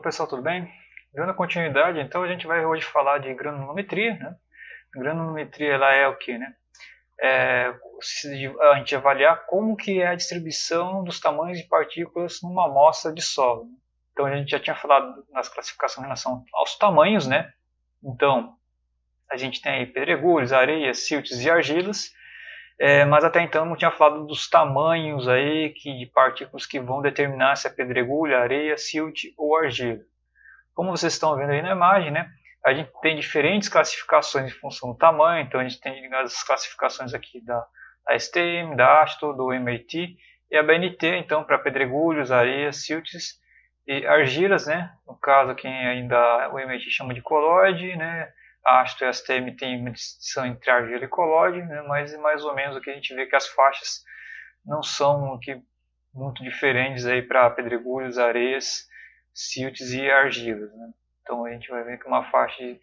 pessoal, tudo bem? Dando continuidade, então a gente vai hoje falar de granulometria, né? Granulometria ela é o que, né? A gente avaliar como que é a distribuição dos tamanhos de partículas numa amostra de solo. Então a gente já tinha falado nas classificações em relação aos tamanhos, né? Então a gente tem aí pedregulhos, areias, siltes e argilas, mas até então não tinha falado dos tamanhos aí de partículas que vão determinar se é pedregulho, areia, silt ou argila. Como vocês estão vendo aí na imagem, né, a gente tem diferentes classificações em função do tamanho. Então a gente tem as classificações aqui da STM, da AASHTO, do MIT e a BNT, então para pedregulhos, areias, siltes e argilas, né? No caso aqui ainda o MIT chama de colloide, né? A AASHTO e a STM tem uma distinção entre argila e colloide, né? Mas mais ou menos o que a gente vê que as faixas não são aqui muito diferentes aí para pedregulhos, areias, siltes e argilas, né? Então a gente vai ver que uma faixa de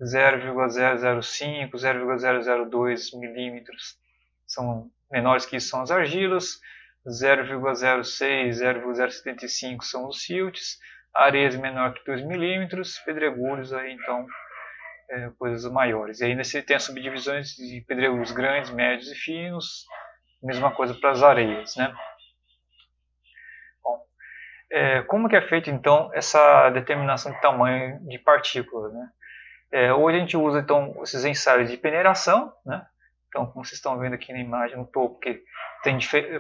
0,005, 0,002 milímetros são menores que isso, são as argilas, 0,06, 0,075 são os siltes, areias menor que 2 milímetros, pedregulhos aí então coisas maiores. E ainda você tem as subdivisões de pedregulhos grandes, médios e finos, mesma coisa para as areias, né? Como que é feita então essa determinação de tamanho de partículas, né? Hoje a gente usa então esses ensaios de peneiração, né? Então, como vocês estão vendo aqui na imagem no topo, que tem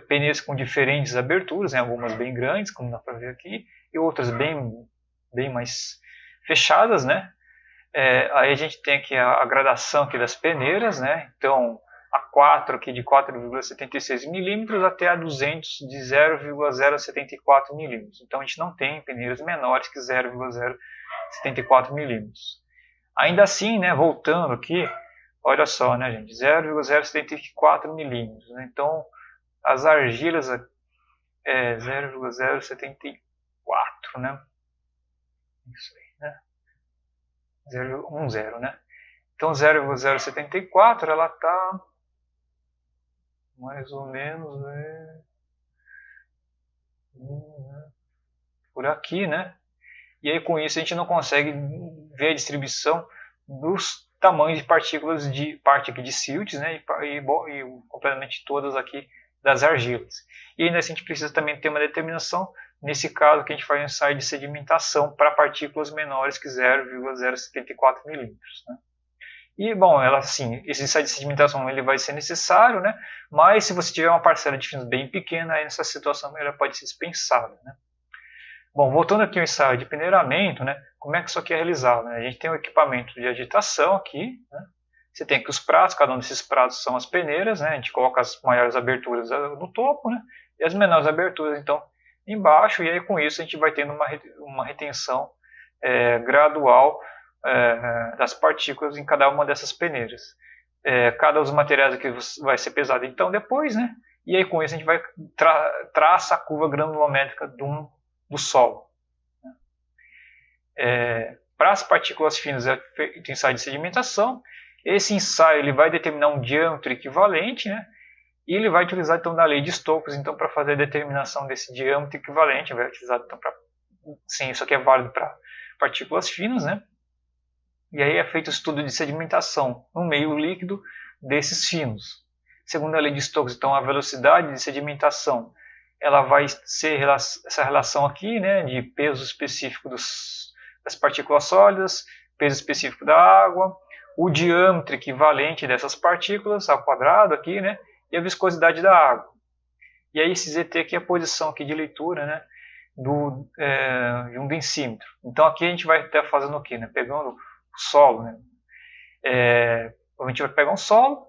peneiras com diferentes aberturas, né? Algumas bem grandes, como dá para ver aqui, e outras bem mais fechadas, né? Aí a gente tem aqui a gradação aqui das peneiras, né? Então a 4 aqui de 4,76 milímetros até a 200 de 0,074 milímetros. Então a gente não tem peneiras menores que 0,074 milímetros. Ainda assim, né, voltando aqui, olha só, né, gente, 0,074 milímetros. Né? Então as argilas 0,074, né? Isso aí, né? 0,10, né? Então 0,074 ela está mais ou menos por aqui, né? E aí com isso a gente não consegue ver a distribuição dos tamanhos de partículas de parte aqui de siltes, né? E completamente todas aqui das argilas. E ainda assim a gente precisa também ter uma determinação, nesse caso que a gente faz um ensaio de sedimentação para partículas menores que 0,074 milímetros, né? E, bom, esse ensaio de sedimentação ele vai ser necessário, né? Mas se você tiver uma parcela de finos bem pequena, aí nessa situação ela pode ser dispensável, né? Bom, voltando aqui ao ensaio de peneiramento, né? Como é que isso aqui é realizado? Né? A gente tem um equipamento de agitação aqui, né? Você tem aqui os pratos, cada um desses pratos são as peneiras, né? A gente coloca as maiores aberturas no topo, né? E as menores aberturas, então, embaixo, e aí com isso a gente vai tendo uma retenção gradual das partículas em cada uma dessas peneiras. Cada um dos materiais aqui vai ser pesado então depois, né? E aí com isso a gente vai traça a curva granulométrica do solo. Para as partículas finas é feito ensaio de sedimentação. Esse ensaio ele vai determinar um diâmetro equivalente, né? E ele vai utilizar então da lei de Stokes então para fazer a determinação desse diâmetro equivalente. Vai utilizar então sim, isso aqui é válido para partículas finas, né? E aí é feito o estudo de sedimentação no meio líquido desses finos. Segundo a lei de Stokes, então, a velocidade de sedimentação ela vai ser essa relação aqui, né, de peso específico das partículas sólidas, peso específico da água, o diâmetro equivalente dessas partículas ao quadrado aqui, né, e a viscosidade da água. E aí esse ZT aqui é a posição aqui de leitura, né, de um densímetro. Então aqui a gente vai estar fazendo o quê? Né, pegando o solo, né? A gente vai pegar um solo,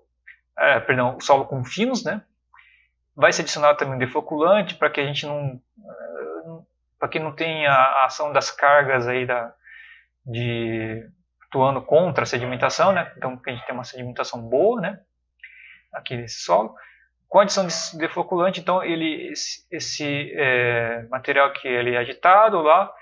o solo com finos, né? Vai ser adicionado também um defloculante para que a gente para que não tenha a ação das cargas aí atuando contra a sedimentação, né? Então que a gente tem uma sedimentação boa, né? Aqui nesse solo. Com a adição de defloculante, então esse material que ele é agitado lá,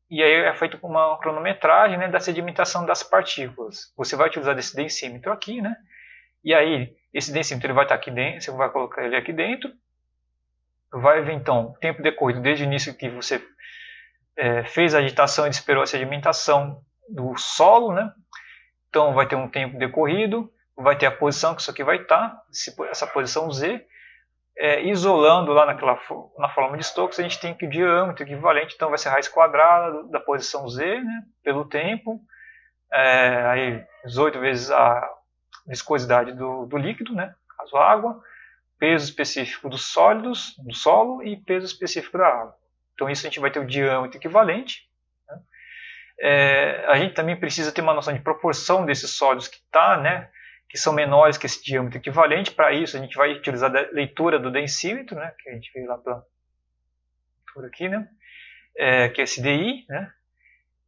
e aí é feito uma cronometragem, né, da sedimentação das partículas. Você vai utilizar esse densímetro aqui, né? E aí esse densímetro ele vai estar aqui dentro, você vai colocar ele aqui dentro, vai ver então o tempo decorrido desde o início que você fez a agitação e esperou a sedimentação do solo, né? Então vai ter um tempo decorrido, vai ter a posição que isso aqui vai estar, essa posição Z, isolando lá na forma de Stokes, a gente tem que o diâmetro equivalente, então vai ser a raiz quadrada da posição Z, né, pelo tempo, aí 18 vezes a viscosidade do líquido, né, caso água, peso específico dos sólidos, do solo e peso específico da água. Então isso a gente vai ter o diâmetro equivalente. Né. A gente também precisa ter uma noção de proporção desses sólidos que são menores que esse diâmetro equivalente. Para isso a gente vai utilizar a leitura do densímetro, né, que a gente veio lá por aqui, né, que é esse DI, né.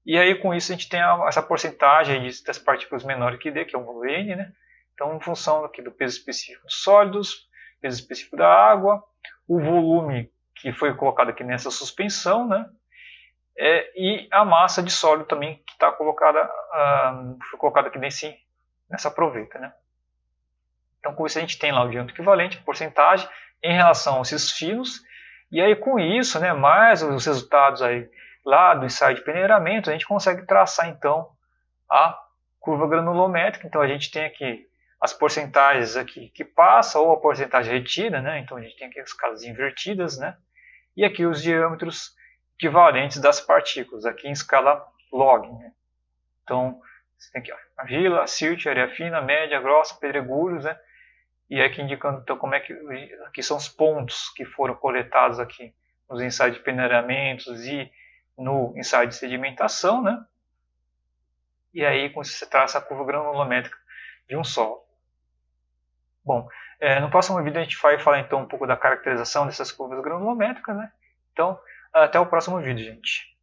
E aí com isso a gente tem essa porcentagem das partículas menores que D, que é o N, né. Então em função aqui do peso específico dos sólidos, peso específico da água, o volume que foi colocado aqui nessa suspensão, né, e a massa de sólido também que está colocada, foi colocada aqui nessa proveta, né. Então com isso a gente tem lá o diâmetro equivalente, a porcentagem em relação aos esses finos, e aí com isso, né, mais os resultados aí lá do ensaio de peneiramento, a gente consegue traçar então a curva granulométrica. Então a gente tem aqui as porcentagens aqui que passa ou a porcentagem retida, né? Então a gente tem aqui as escalas invertidas, né? E aqui os diâmetros equivalentes das partículas, aqui em escala log, né? Então você tem aqui argila, silt, areia fina, média, grossa, pedregulhos, né? E aqui indicando então como é que aqui são os pontos que foram coletados aqui nos ensaios de peneiramentos e no ensaio de sedimentação, né? E aí você traça a curva granulométrica de um solo. Bom, no próximo vídeo a gente vai falar então um pouco da caracterização dessas curvas granulométricas, né? Então, até o próximo vídeo, gente.